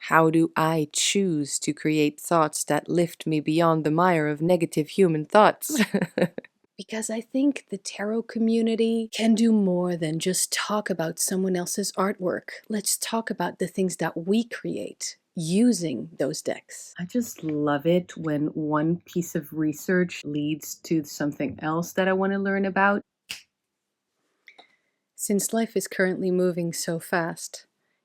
How do I choose to create thoughts that lift me beyond the mire of negative human thoughts? Because I think the tarot community can do more than just talk about someone else's artwork. Let's talk about the things that we create using those decks. I just love it when one piece of research leads to something else that I want to learn about. Since life is currently moving so fast,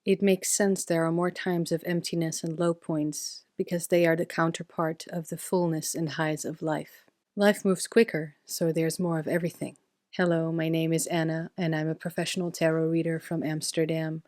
it makes sense there are more times of emptiness and low points because they are the counterpart of the fullness and highs of life. Life moves quicker, so there's more of everything. Hello, my name is Anna, and I'm a professional tarot reader from Amsterdam.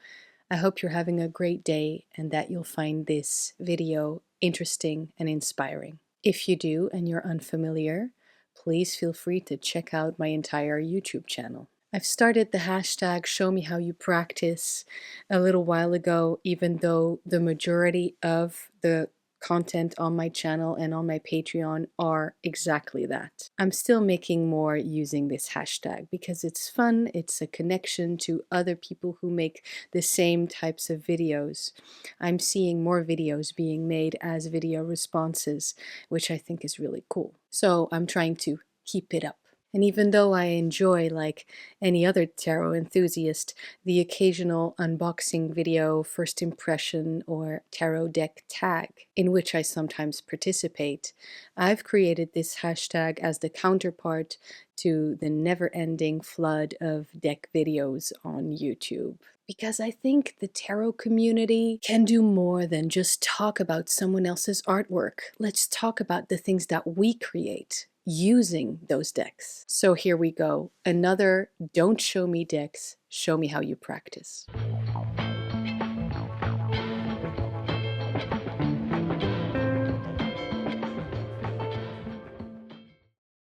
I hope you're having a great day and that you'll find this video interesting and inspiring. If you do and you're unfamiliar, please feel free to check out my entire YouTube channel. I've started the hashtag Show Me How You Practice a little while ago, even though the majority of the content on my channel and on my Patreon are exactly that. I'm still making more using this hashtag because it's fun, it's a connection to other people who make the same types of videos. I'm seeing more videos being made as video responses, which I think is really cool. So I'm trying to keep it up. And even though I enjoy, like any other tarot enthusiast, the occasional unboxing video, first impression, or tarot deck tag, in which I sometimes participate, I've created this hashtag as the counterpart to the never-ending flood of deck videos on YouTube. Because I think the tarot community can do more than just talk about someone else's artwork. Let's talk about the things that we create using those decks. So here we go. Another Don't Show Me decks, show me how you practice.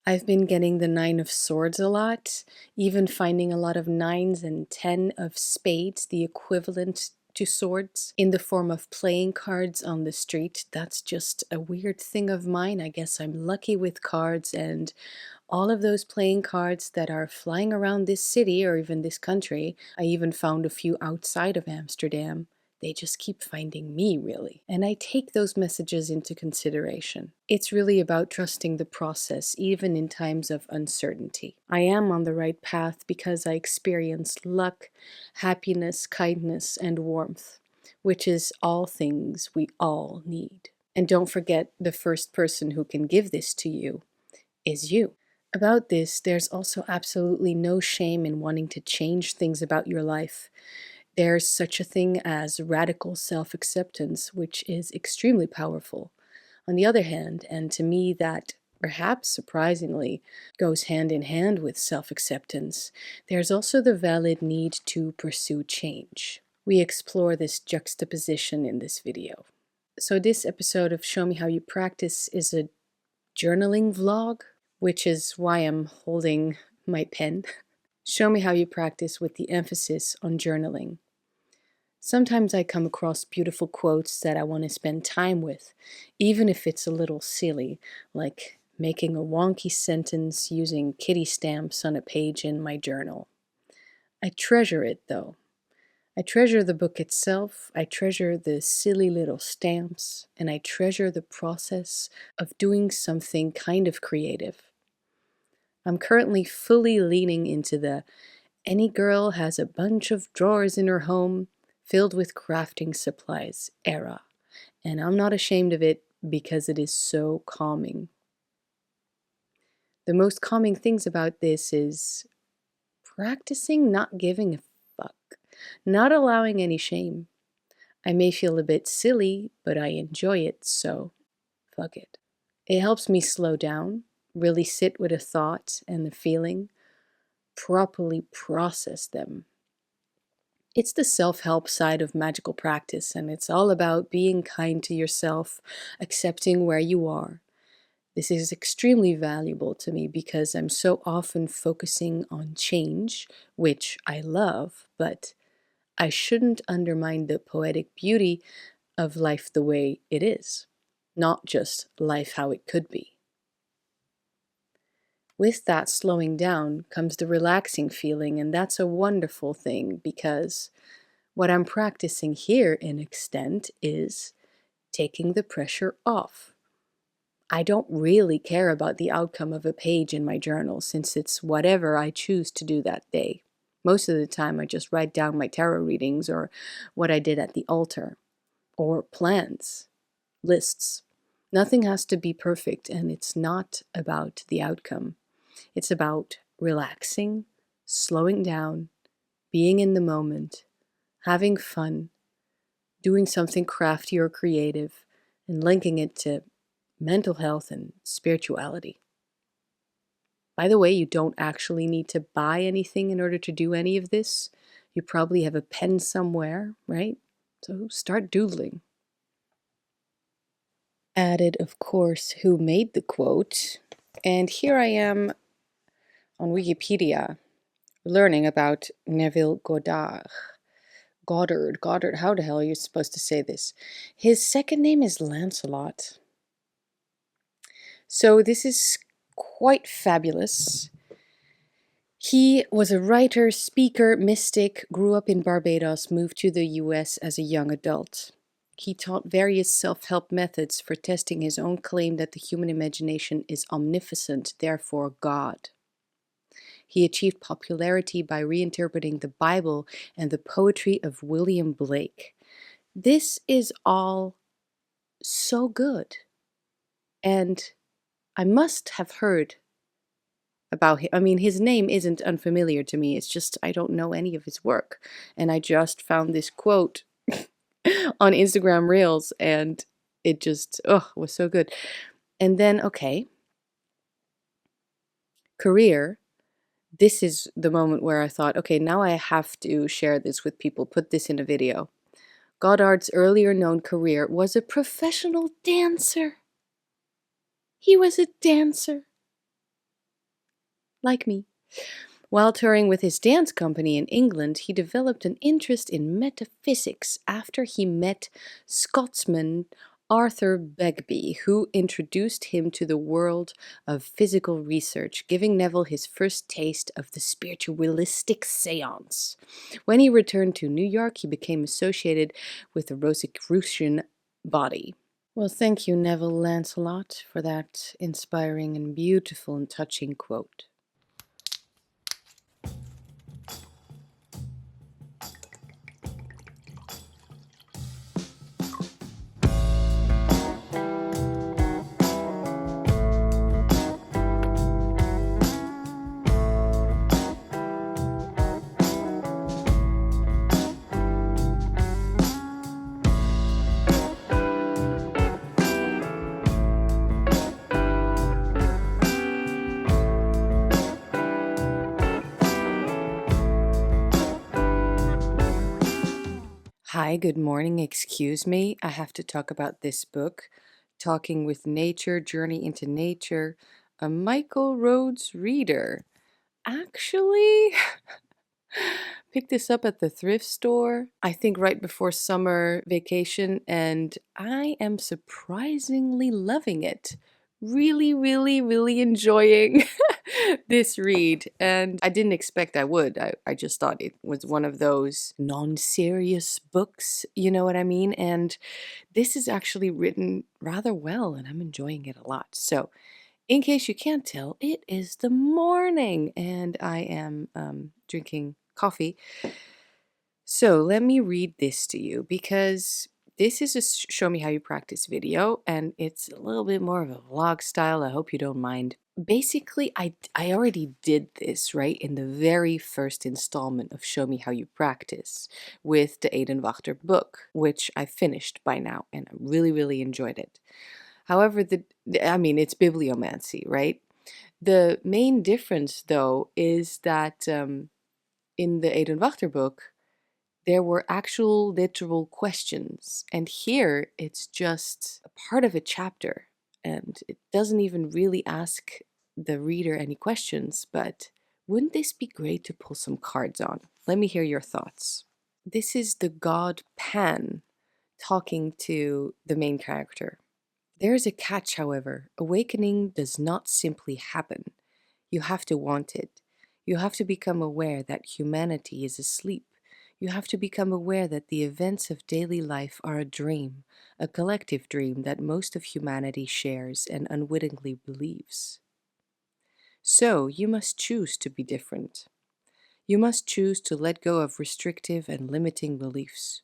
I've been getting the 9 of Swords a lot, even finding a lot of 9s and 10 of Spades, the equivalent to swords, in the form of playing cards on the street. That's just a weird thing of mine. I guess I'm lucky with cards, and all of those playing cards that are flying around this city or even this country. I even found a few outside of Amsterdam. They just keep finding me, really. And I take those messages into consideration. It's really about trusting the process, even in times of uncertainty. I am on the right path because I experience luck, happiness, kindness, and warmth, which is all things we all need. And don't forget, the first person who can give this to you is you. About this, there's also absolutely no shame in wanting to change things about your life. There's such a thing as radical self-acceptance, which is extremely powerful. On the other hand, and to me that perhaps surprisingly goes hand in hand with self-acceptance, there's also the valid need to pursue change. We explore this juxtaposition in this video. So this episode of Show Me How You Practice is a journaling vlog, which is why I'm holding my pen. Show me how you practice with the emphasis on journaling. Sometimes I come across beautiful quotes that I want to spend time with, even if it's a little silly, like making a wonky sentence using kitty stamps on a page in my journal. I treasure it, though. I treasure the book itself, I treasure the silly little stamps, and I treasure the process of doing something kind of creative. I'm currently fully leaning into the any girl has a bunch of drawers in her home filled with crafting supplies era, and I'm not ashamed of it because it is so calming. The most calming things about this is practicing not giving a fuck, not allowing any shame. I may feel a bit silly, but I enjoy it, so fuck it. It helps me slow down, really sit with a thought and the feeling, properly process them. It's the self-help side of magical practice, and it's all about being kind to yourself, accepting where you are. This is extremely valuable to me because I'm so often focusing on change, which I love, but I shouldn't undermine the poetic beauty of life the way it is, not just life how it could be. With that slowing down comes the relaxing feeling, and that's a wonderful thing because What I'm practicing here in extent is taking the pressure off. I don't really care about the outcome of a page in my journal since it's whatever I choose to do that day. Most of the time, I just write down my tarot readings or what I did at the altar, or plans, lists. Nothing has to be perfect, and it's not about the outcome. It's about relaxing, slowing down, being in the moment, having fun, doing something crafty or creative, and linking it to mental health and spirituality. By the way, you don't actually need to buy anything in order to do any of this. You probably have a pen somewhere, right? So start doodling. Added, of course, who made the quote. And here I am on Wikipedia learning about Neville Goddard. Goddard, how the hell are you supposed to say this? His second name is Lancelot. So this is quite fabulous. He was a writer, speaker, mystic, grew up in Barbados, moved to the US as a young adult. He taught various self-help methods for testing his own claim that the human imagination is omnipotent, therefore God. He achieved popularity by reinterpreting the Bible and the poetry of William Blake. This is all so good. And I must have heard about him. I mean, his name isn't unfamiliar to me. It's just I don't know any of his work. And I just found this quote on Instagram Reels and it just, was so good. And then, okay, career. This is the moment where I thought, okay, now I have to share this with people, put this in a video. Goddard's earlier known career was a professional dancer. He was a dancer. Like me. While touring with his dance company in England, he developed an interest in metaphysics after he met Scotsman Arthur Begbie, who introduced him to the world of physical research, giving Neville his first taste of the spiritualistic seance. When he returned to New York, he became associated with the Rosicrucian body. Well, thank you, Neville Lancelot, for that inspiring and beautiful and touching quote. Hi, good morning. Excuse me. I have to talk about this book, Talking with Nature, Journey into Nature, a Michael Rhodes reader. Actually, picked this up at the thrift store, I think right before summer vacation, and I am surprisingly loving it. Really, really, really enjoying this read. And I didn't expect I would. I just thought it was one of those non-serious books, you know what I mean? And this is actually written rather well, and I'm enjoying it a lot. So, in case you can't tell, it is the morning, and I am drinking coffee. So let me read this to you because this is a show me how you practice video, and it's a little bit more of a vlog style. I hope you don't mind. Basically, I already did this, right, in the very first installment of Show Me How You Practice with the Edenwachter book, which I finished by now, and I really, really enjoyed it. However, it's bibliomancy, right? The main difference, though, is that in the Edenwachter book, there were actual literal questions. And here, it's just a part of a chapter. And it doesn't even really ask the reader any questions, but wouldn't this be great to pull some cards on? Let me hear your thoughts. This is the god Pan talking to the main character. There is a catch, however. Awakening does not simply happen. You have to want it. You have to become aware that humanity is asleep. You have to become aware that the events of daily life are a dream, a collective dream that most of humanity shares and unwittingly believes. So, you must choose to be different. You must choose to let go of restrictive and limiting beliefs.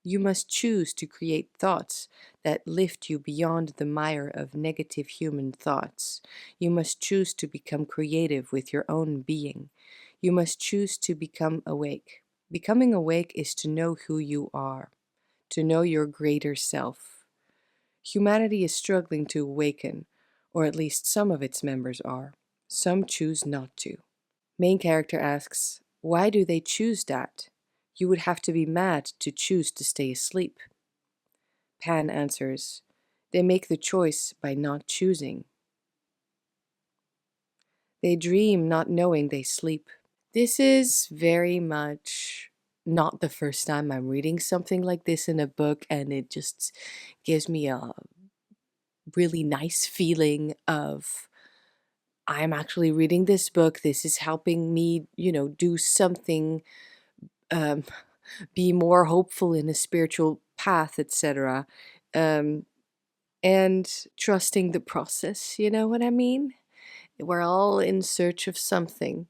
You must choose to create thoughts that lift you beyond the mire of negative human thoughts. You must choose to become creative with your own being. You must choose to become awake. Becoming awake is to know who you are, to know your greater self. Humanity is struggling to awaken, or at least some of its members are. Some choose not to. Main character asks, why do they choose that? You would have to be mad to choose to stay asleep. Pan answers, they make the choice by not choosing. They dream not knowing they sleep. This is very much not the first time I'm reading something like this in a book, and it just gives me a really nice feeling of I'm actually reading this book. This is helping me, do something, um, be more hopeful in a spiritual path, etc. And trusting the process, you know what I mean? We're all in search of something.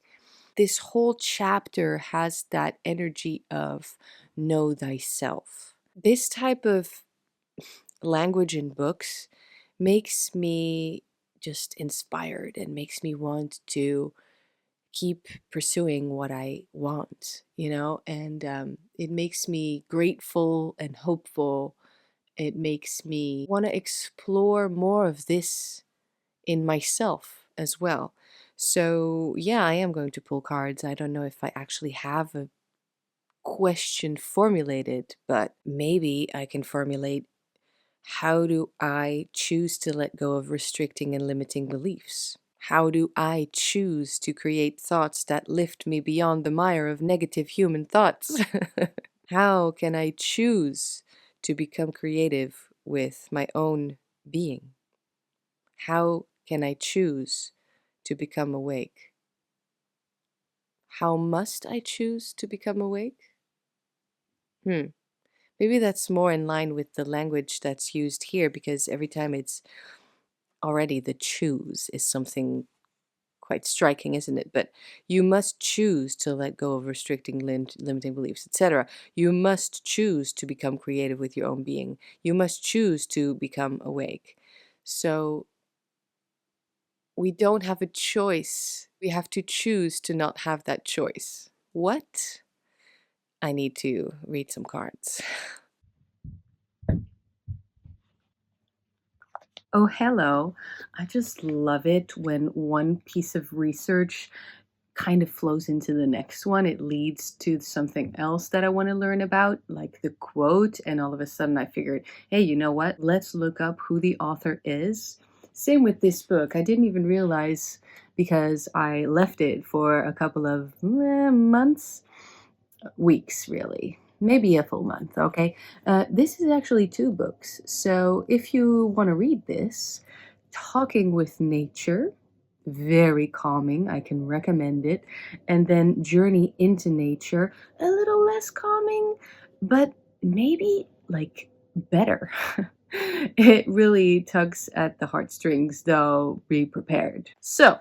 This whole chapter has that energy of know thyself. This type of language in books makes me just inspired and makes me want to keep pursuing what I want, and it makes me grateful and hopeful. It makes me want to explore more of this in myself as well. So, yeah, I am going to pull cards. I don't know if I actually have a question formulated, but maybe I can formulate how do I choose to let go of restricting and limiting beliefs? How do I choose to create thoughts that lift me beyond the mire of negative human thoughts? How can I choose to become creative with my own being? How can I choose to become awake? How must I choose to become awake? Maybe that's more in line with the language that's used here, because every time it's already the choose is something quite striking, isn't it? But you must choose to let go of restricting, limiting beliefs, etc. You must choose to become creative with your own being. You must choose to become awake. So we don't have a choice. We have to choose to not have that choice. What? I need to read some cards. Oh, hello. I just love it when one piece of research kind of flows into the next one. It leads to something else that I want to learn about, like the quote, and all of a sudden I figured, hey, you know what? Let's look up who the author is. Same with this book. I didn't even realize because I left it for a couple of months, weeks, really. Maybe a full month, okay? This is actually two books. So if you want to read this, Talking with Nature, very calming. I can recommend it. And then Journey into Nature, a little less calming, but maybe like better. It really tugs at the heartstrings, though be prepared. So,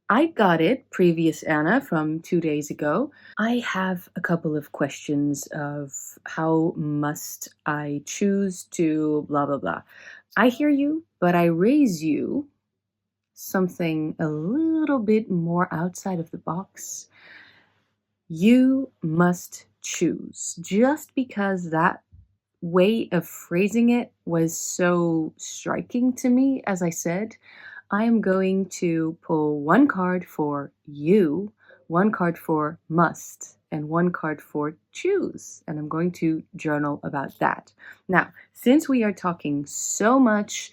I got it, previous Anna, from 2 days ago. I have a couple of questions of how must I choose to blah, blah, blah. I hear you, but I raise you something a little bit more outside of the box. You must choose. Just because that way of phrasing it was so striking to me, as I said, I am going to pull one card for you, one card for must, and one card for choose. And I'm going to journal about that. Now, since we are talking so much,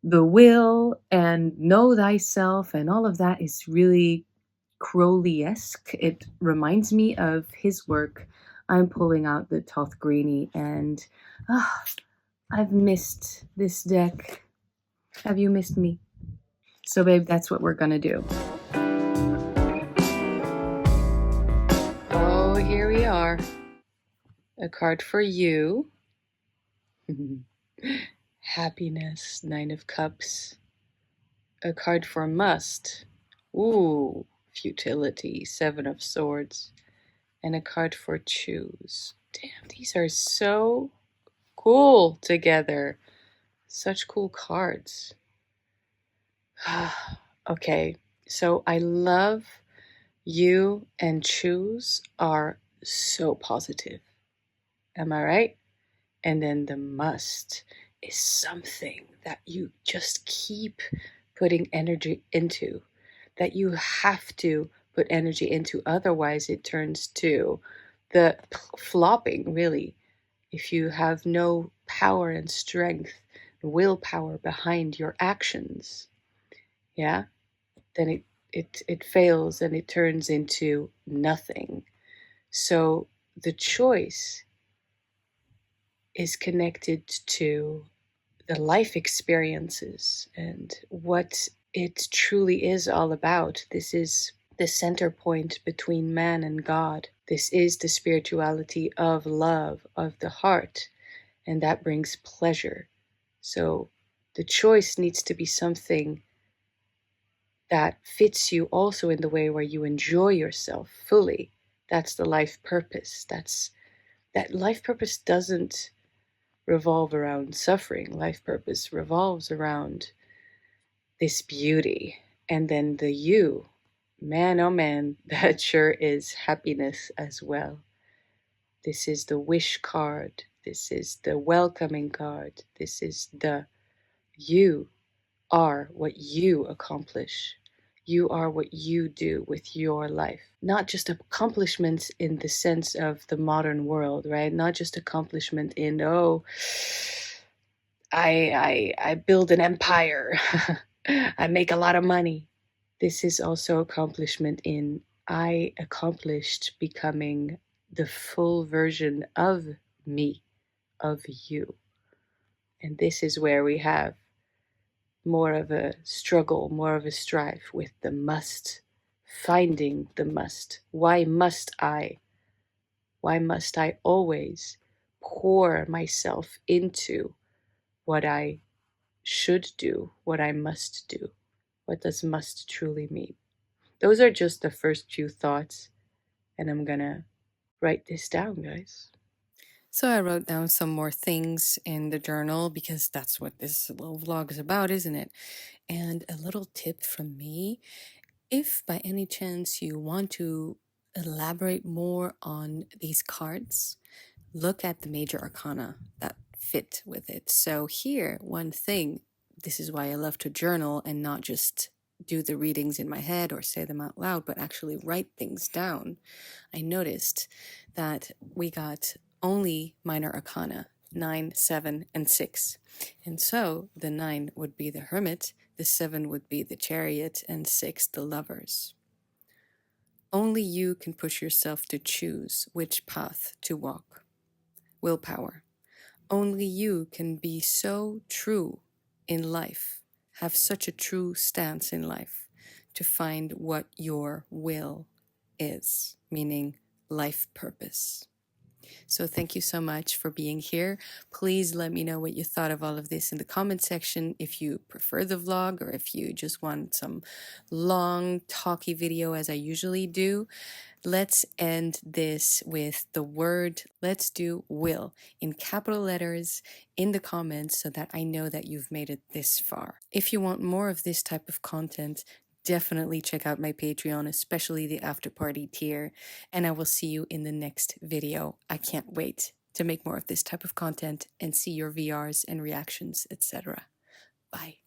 the will and know thyself and all of that is really Crowley-esque. It reminds me of his work. I'm pulling out the Toth Greenie, and I've missed this deck. Have you missed me? So, babe, that's what we're gonna do. Oh, here we are a card for you. Happiness, Nine of Cups. A card for must. Ooh, futility, Seven of Swords. And a card for choose. Damn, these are so cool together. Such cool cards. Okay, so I love you and choose are so positive. Am I right? And then the must is something that you just keep putting energy into, that you have to put energy into. Otherwise, it turns to the flopping, really. If you have no power and strength, willpower behind your actions, yeah, then it fails and it turns into nothing. So the choice is connected to the life experiences and what it truly is all about. This is the center point between man and God. This is the spirituality of love, of the heart, and that brings pleasure. So the choice needs to be something that fits you also in the way where you enjoy yourself fully. That's the life purpose. That life purpose doesn't revolve around suffering. Life purpose revolves around this beauty. And then the you, man, oh man, that sure is happiness as well. This is the wish card. This is the welcoming card. This is the you are what you accomplish. You are what you do with your life. Not just accomplishments in the sense of the modern world, right? Not just accomplishment in, oh, I build an empire. I make a lot of money. This is also accomplishment in I accomplished becoming the full version of me, of you. And this is where we have more of a struggle, more of a strife with the must, finding the must. Why must I? Why must I always pour myself into what I should do, what I must do? What does must truly mean? Those are just the first few thoughts, and I'm gonna write this down, guys. So I wrote down some more things in the journal because that's what this little vlog is about, isn't it? And a little tip from me, if by any chance you want to elaborate more on these cards, look at the major arcana that fit with it. So here, one thing, this is why I love to journal and not just do the readings in my head or say them out loud, but actually write things down. I noticed that we got only minor arcana, 9, 7, and 6. And so the 9 would be the hermit, the 7 would be the chariot, and 6 the lovers. Only you can push yourself to choose which path to walk. Willpower. Only you can be so true in life, have such a true stance in life, to find what your will is, meaning life purpose. So thank you so much for being here. Please let me know what you thought of all of this in the comment section. If you prefer the vlog or if you just want some long talky video as I usually do. Let's end this with the word, let's do will, in capital letters in the comments so that I know that you've made it this far. If you want more of this type of content, definitely check out my Patreon, especially the after party tier, and I will see you in the next video. I can't wait to make more of this type of content and see your VRs and reactions, etc. Bye.